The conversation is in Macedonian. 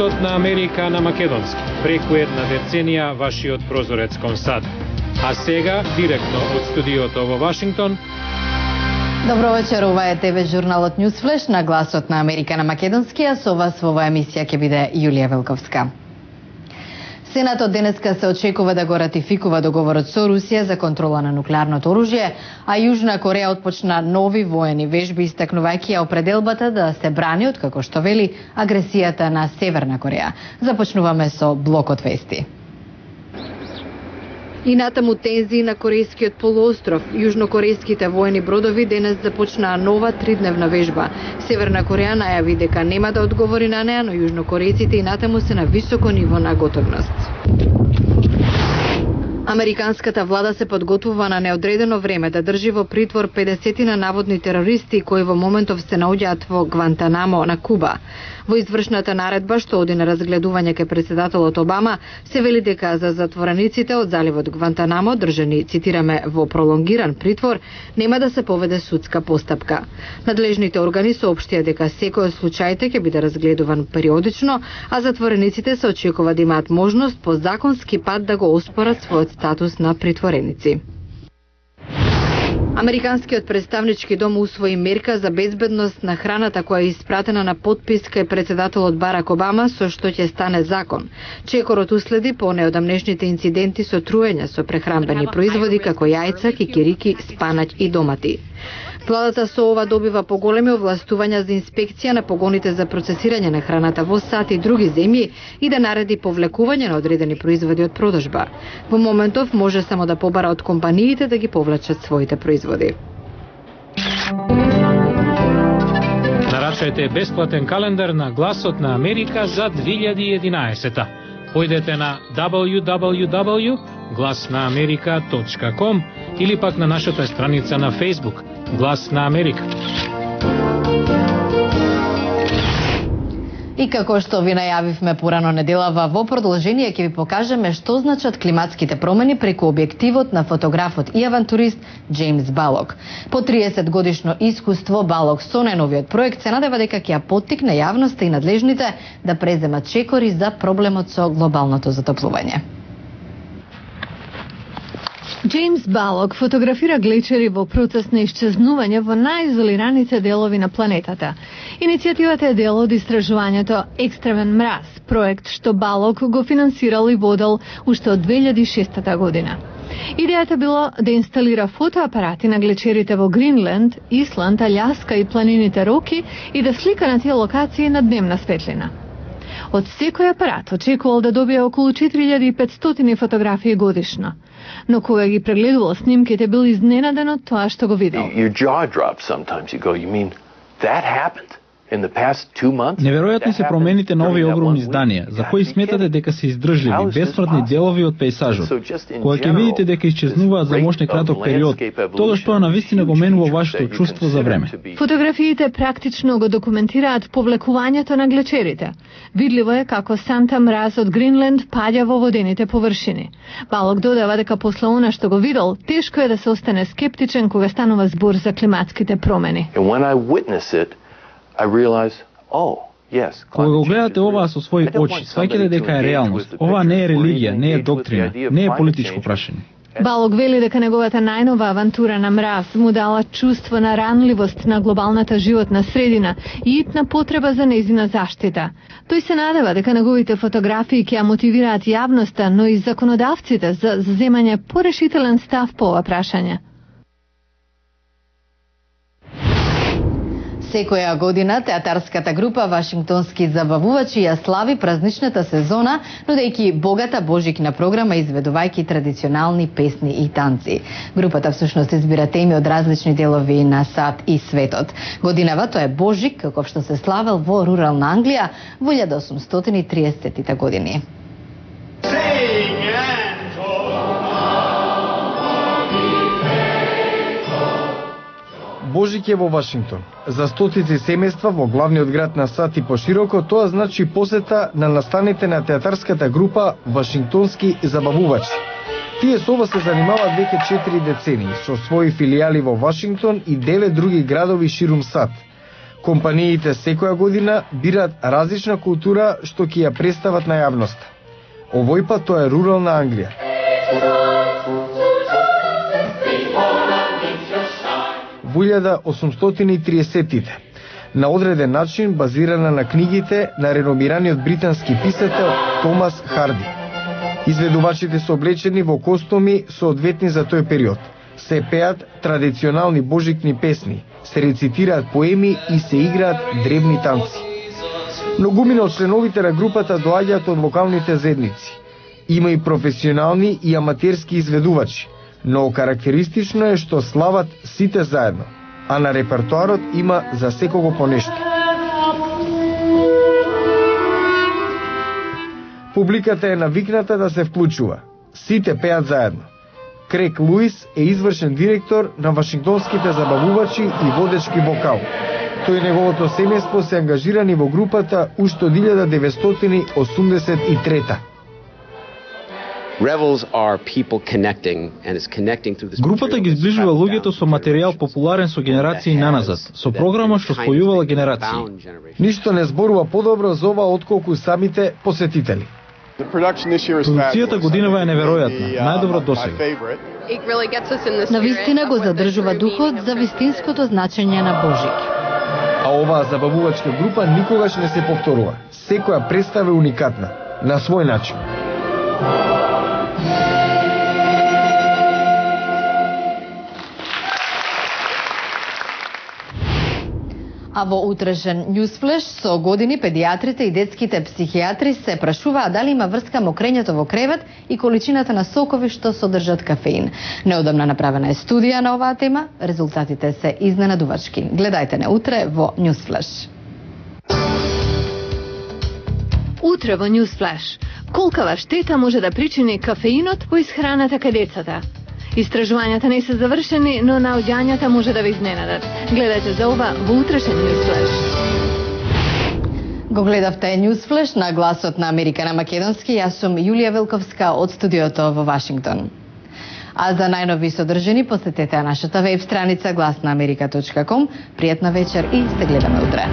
Гласот на Америка на македонски. Преку една деценија вашиот прозорец кон САД. А сега, директно од студиото во Вашингтон. Добро вечер, ова е ТВ журналот Ньюсфлеш на Гласот на Америка на македонски, а со вас во оваа емисија ќе биде Јулија Велковска. Сенатот денеска се очекува да го ратификува договорот со Русија за контрола на нуклеарното оружје, а Јужна Кореја отпочна нови воени вежби, истакнувајќи ја определбата да се брани од, како што вели, агресијата на Северна Кореја. Започнуваме со блокот вести. И натаму тензии на Корејскиот полуостров. Јужнокорејските воени бродови денес започнаа нова 3-дневна вежба. Северна Кореја најави дека нема да одговори на неа, но јужнокорејците и натаму се на високо ниво на готовност. Американската влада се подготвува на неодредено време да држи во притвор 50 на наводни терористи кои во моментов се наоѓаат во Гвантанамо на Куба. Во извршната наредба што оди на разгледување кај претседателот Обама се вели дека за затворениците од заливот Гвантанамо, држани, цитираме, во пролонгиран притвор, нема да се поведе судска постапка. Надлежните органи соопштија дека секој од случаите ќе биде разгледуван периодично, а затворениците се очекува да имаат можност по законски пат да го оспорат својот статус на притвореници. Американскиот представнички дом усвои мерка за безбедност на храната која е испратена на подпис кај претседателот Барак Обама, со што ќе стане закон. Чекорот уследи по неодамнешните инциденти со труење со прехранбени производи како јајца, кикирики, спанаќ и домати. Владата со ова добива поголеми овластувања за инспекција на погоните за процесирање на храната во САД и други земји и да нареди повлекување на одредени производи од продажба. Во моментов може само да побара од компаниите да ги повлечат своите производи. Нарачајте бесплатен календар на Гласот на Америка за 2011. Појдете на www.glasnaamerika.com или пак на нашата страница на Facebook Глас на Америка. И како што ви најавивме порано неделава, во продолжение ќе ви покажеме што значат климатските промени преку објективот на фотографот и авантурист Џејмс Балок. По 30 годишно искуство, Балок со најновиот проект се надева дека ќе ја поттикне јавноста и надлежните да преземат чекори за проблемот со глобалното затоплување. Џејмс Балок фотографира глечери во процес на исчезнување во најизолираните делови на планетата. Иницијативата е дел од истражувањето Екстремен мраз, проект што Балок го финансирал и водел уште од 2006 година. Идејата било да инсталира фотоапарати на глечерите во Гринленд, Исланд, Аљаска и планините Роки и да слика на тие локации на дневна светлина. Од секој апарат очекувал да добие околу 4500 фотографии годишно. Но кога ги прегледувал снимките, бил изненаден од тоа што го видел. Неверојатни се промените на овие огромни зданија, за кои сметате дека се издржливи, бесмртни делови од пејзажот. Кога ќе видите дека исчезнуваат за мошне краток период, тогаш тоа навистина го менува вашето чувство за време. Фотографиите практично го документираат повлекувањето на глечерите. Видливо е како санта мраз од Гринленд паѓа во водените површини. Балок додава дека после она што го видел, тешко е да се остане скептичен кога станува збор за климатските промени. Кога го гледате оваа со своји очи, сваќате дека е реалност. Ова не е религија, не е доктрина, не е политичко прашање. Балок вели дека неговата најнова авантура на мраз му дала чувство на ранливост на глобалната животна средина и итна потреба за нејзина заштита. Тој се надева дека неговите фотографии ќе ја мотивираат јавноста, но и законодавците за земање порешителен став по ова прашање. Секоја година театарската група Вашингтонски забавувачи ја слави празничната сезона, нудејќи богата божикна програма изведувајќи традиционални песни и танци. Групата всушност избира теми од различни делови на САД и светот. Годинава тоа е Божик, како што се славел во рурална Англија во 1830 години. Божик е во Вашингтон. За стотици семејства во главниот град на САД и пошироко тоа значи посета на настаните на театарската група Вашингтонски забавувачи. Тие со ова се занимаваат веќе 4 децении со своји филијали во Вашингтон и 9 други градови ширум САД. Компаниите секоја година бират различна култура што ќе ја представат на јавноста. Овој пат тоа е рурална Англија. Во 1830-тите, на одреден начин базирана на книгите на реномираниот британски писател Томас Харди. Изведувачите се облечени во костоми соодветни за тој период. Се пеат традиционални божикни песни, се рецитираат поеми и се играат дребни танци. Многумина од членовите на групата доаѓаат од локалните заедници. Има и професионални и аматерски изведувачи, но карактеристично е што слават сите заедно, а на репертоарот има за секого по нешто. Публиката е навикната да се вклучува. Сите пеат заедно. Крейг Луис е извршен директор на Вашингтонските забавувачи и водечки вокал. Тој и неговото семејство се ангажирани во групата уште од 1983. Групата ги зближува луѓето со материјал популарен со генерации наназад, со програма што спојувала генерации. Ништо не зборува подобро за ова отколку самите посетители. Продукцијата годинава е неверојатна, најдобро досега. Навистина го задржува духот за вистинското значење на Божик. А оваа забавувачка група никогаш не се повторува. Секоја представа е уникатна, на свој начин. А во утрешен Newsflash со години педиатрите и детските психијатри се прашуваат дали има врска мокрењето во кревет и количината на сокови што содржат кафеин. Неодамна направена е студија на оваа тема, резултатите се изненадувачки. Гледајте не утре во Newsflash. Утре во Newsflash. Колкава штета може да причини кафеинот во исхраната кај децата? Истражувањата не се завршени, но наоѓањата може да ви изненадат. Гледате за ова во утрешен Newsflash. Го гледавте Newsflash на гласот на Америка на македонски. Јас сум Јулија Велковска од студиото во Вашингтон. А за најнови содржини посетете нашата веб страница glasnaamerika.com. Пријатна вечер и се гледаме утре.